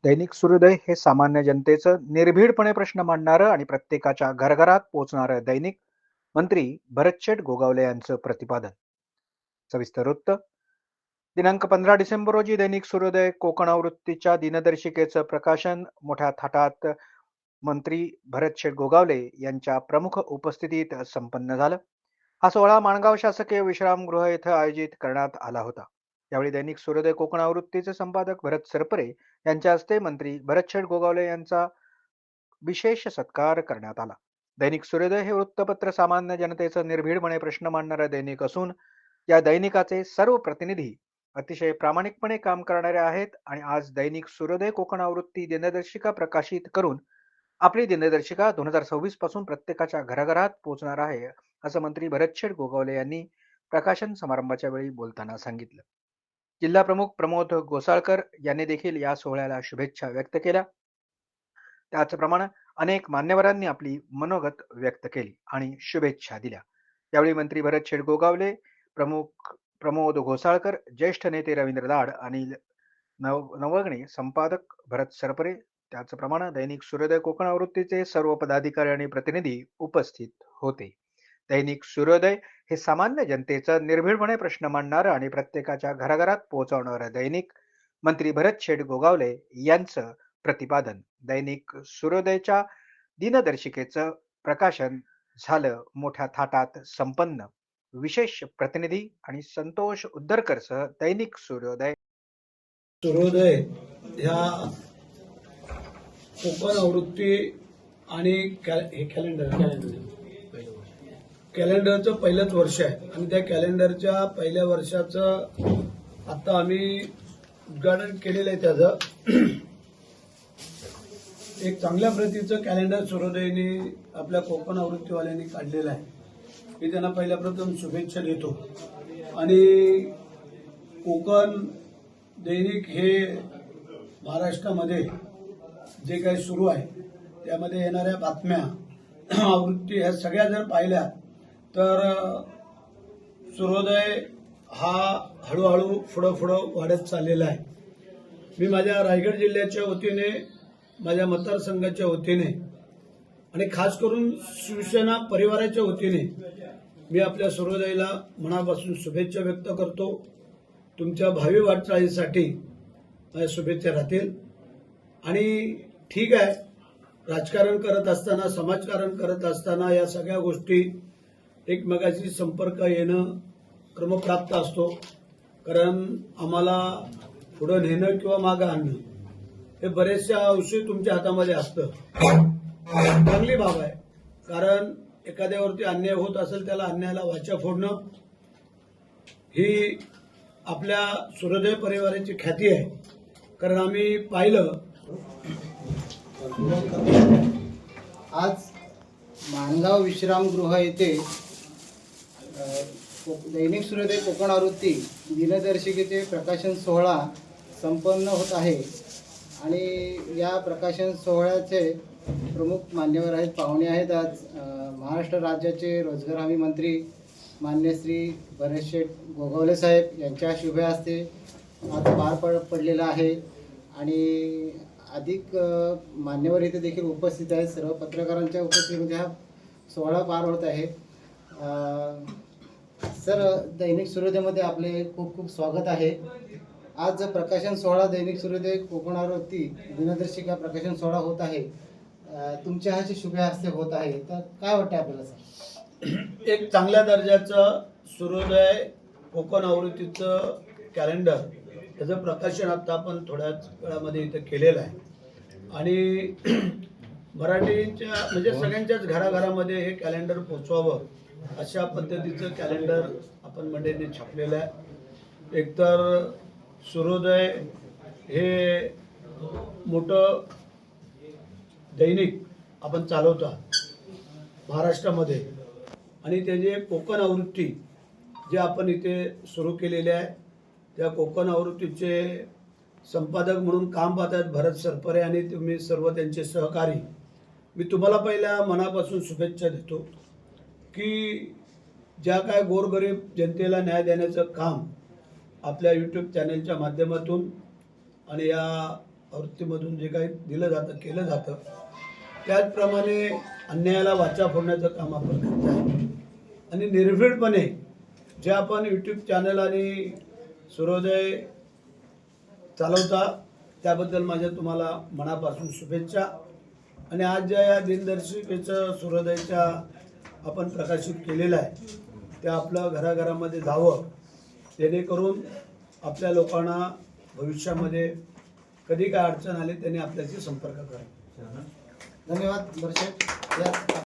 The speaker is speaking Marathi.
दैनिक सूर्योदय हे सामान्य जनतेचं निर्भीडपणे प्रश्न मांडणारं आणि प्रत्येकाच्या घरघरात पोहोचणारं दैनिक. मंत्री भरतशेठ गोगावले यांचं प्रतिपादन. सविस्तर वृत्त. दिनांक 15 डिसेंबर रोजी दैनिक सूर्योदय कोकण आवृत्तीच्या दिनदर्शिकेचं प्रकाशन मोठ्या थाटात मंत्री भरतशेठ गोगावले यांच्या प्रमुख उपस्थितीत संपन्न झालं. हा सोहळा माणगाव शासकीय विश्रामगृह येथे आयोजित करण्यात आला होता. यावेळी दैनिक सूर्योदय कोकण आवृत्तीचे संपादक भरत सरपरे यांच्या हस्ते मंत्री भरतशेठ गोगावले यांचा विशेष सत्कार करण्यात आला. दैनिक सूर्योदय हे वृत्तपत्र सामान्य जनतेचं निर्भीडपणे प्रश्न मांडणारं दैनिक असून या दैनिकाचे सर्व प्रतिनिधी अतिशय प्रामाणिकपणे काम करणारे आहेत आणि आज दैनिक सूर्योदय कोकण आवृत्ती दिनदर्शिका प्रकाशित करून आपली दिनदर्शिका 2026 पासून प्रत्येकाच्या घराघरात पोहोचणार आहे, असं मंत्री भरतशेठ गोगावले यांनी प्रकाशन समारंभाच्या वेळी बोलताना सांगितलं. जिल्हा प्रमुख प्रमोद गोसाळकर यांनी देखील या सोहळ्याला शुभेच्छा व्यक्त केल्या. त्याचप्रमाणे अनेक मान्यवरांनी आपली मनोगत व्यक्त केली आणि शुभेच्छा दिल्या. यावेळी मंत्री भरतशेठ गोगावले, प्रमुख प्रमोद घोसाळकर, ज्येष्ठ नेते रवींद्र लाड, अनिल नवगणे, संपादक भरत सरपरे, त्याचप्रमाणे दैनिक सूर्योदय कोकण आवृत्तीचे सर्व पदाधिकारी आणि प्रतिनिधी उपस्थित होते. दैनिक सूर्योदय हे सामान्य जनतेचं निर्भीडपणे प्रश्न मांडणारं आणि प्रत्येकाच्या घराघरात पोहोचवणारं दैनिक. मंत्री भरतशेठ गोगावले यांचं प्रतिपादन. दैनिक सूर्योदयच्या दिनदर्शिकेचं प्रकाशन झालं मोठ्या थाटात संपन्न. विशेष प्रतिनिधी आणि संतोष उद्दरकरसह दैनिक सूर्योदय. सूर्योदय ह्या कोकण आवृत्ती आणि हे कॅलेंडरचं पहिलंच वर्ष आहे आणि त्या कॅलेंडरच्या पहिल्या वर्षाचं आता आम्ही उद्घाटन केलेलं आहे. त्याचं एक चांगल्या प्रतीचं कॅलेंडर सूर्योदयने आपल्या कोकण आवृत्तीवाल्यांनी काढलेलं आहे. मी त्यांना पहिल्या प्रथम शुभेच्छा देतो. आणि कोकण दैनिक हे महाराष्ट्रामध्ये जे काही सुरू आहे त्यामध्ये येणाऱ्या बातम्या आवृत्ती ह्या सगळ्या जर पाहिल्या तर सूर्योदय हा हळूहळू पुढं वाढत चाललेला आहे. मी माझ्या रायगड जिल्ह्याच्या वतीने, माझ्या मतदारसंघाच्या वतीने आणि खास करून शिवसेना परिवाराच्या वतीने मी आपल्या सूर्योदयला मनापासून शुभेच्छा व्यक्त करतो. तुमच्या भावी वाटचालीसाठी माझ्या शुभेच्छा राहतील. आणि ठीक आहे, राजकारण करत असताना, समाजकारण करत असताना या सगळ्या गोष्टी एकमेकाशी संपर्क येणं क्रमप्राप्त असतो. कारण आम्हाला पुढं नेणं किंवा मागं आणणं हे बरेचशा अंशी तुमच्या हातामध्ये असतं. चांगली बाब आहे, कारण एखाद्यावरती अन्याय होत असेल त्याला अन्यायाला वाचा फोडणं ही आपल्या सूर्योदय परिवाराची ख्याती आहे. कारण आम्ही पाहिलं आज माणगाव विश्रामगृह येथे दैनिक सूर्योदय कोकण आवृत्ती दिनदर्शिकेचे प्रकाशन सोहळा संपन्न होत आहे. आणि या प्रकाशन सोहळ्याचे प्रमुख मान्यवर आहेत, पाहुणे आहेत. आज महाराष्ट्र राज्याचे रोजगार हमी मंत्री मान्य श्री भरतशेठ गोगावले साहेब यांच्या शुभ हस्ते आज पार पडलेला आहे. आणि अधिक मान्यवर इथे देखील उपस्थित आहेत. सर्व पत्रकारांच्या उपस्थितीमध्ये हा सोहळा पार होत आहे. सर, दैनिक सूर्योदयमध्ये आपले खूप खूप स्वागत आहे. आज प्रकाशन सोहळा दैनिक सूर्योदय कोकण आवृत्ती दिनदर्शिका प्रकाशन सोहळा होत आहे. तुमच्या हाचे शुभ हस्ते होत आहे, तर काय वाटतं आपल्याला सर? एक चांगल्या दर्जाचं सूर्योदय कोकण आवृत्तीचं कॅलेंडर त्याचं प्रकाशन आता आपण थोड्याच वेळामध्ये इथं केलेलं आहे. आणि मराठीच्या म्हणजे सगळ्यांच्याच घराघरामध्ये हे कॅलेंडर पोचवावं अशा पद्धतीचं कॅलेंडर आपण मंडळींनी छापलेलं आहे. एकतर सूर्योदय हे मोठं दैनिक आपण चालवतो महाराष्ट्रामध्ये आणि त्याची कोकण आवृत्ती जे आपण इथे सुरू केलेले आहे त्या कोकण आवृत्तीचे संपादक म्हणून काम पाहतात भरत सरपरे आणि तुम्ही सर्व त्यांचे सहकारी. मी तुम्हाला पहिल्या मनापासून शुभेच्छा देतो की ज्या काय गोरगरीब जनतेला न्याय देण्याचं काम आपल्या यूट्यूब चॅनलच्या माध्यमातून आणि या आवृत्तीमधून जे काही दिलं जातं केलं जातं त्याचप्रमाणे अन्यायाला वाचा फोडण्याचं काम आपण करत आहे आणि निर्भीडपणे जे आपण यूट्यूब चॅनल आणि सूर्योदय चालवता त्याबद्दल माझ्या तुम्हाला मनापासून शुभेच्छा. आणि आज ज्या या दिनदर्शिकेचं सूर्योदयच्या आपण प्रकाशित केलेलं आहे ते आपलं घराघरामध्ये जावं जेणेकरून आपल्या लोकांना भविष्यामध्ये कधी काय अडचण आली त्यांनी आपल्याशी संपर्क करावा. धन्यवाद. दर्शक या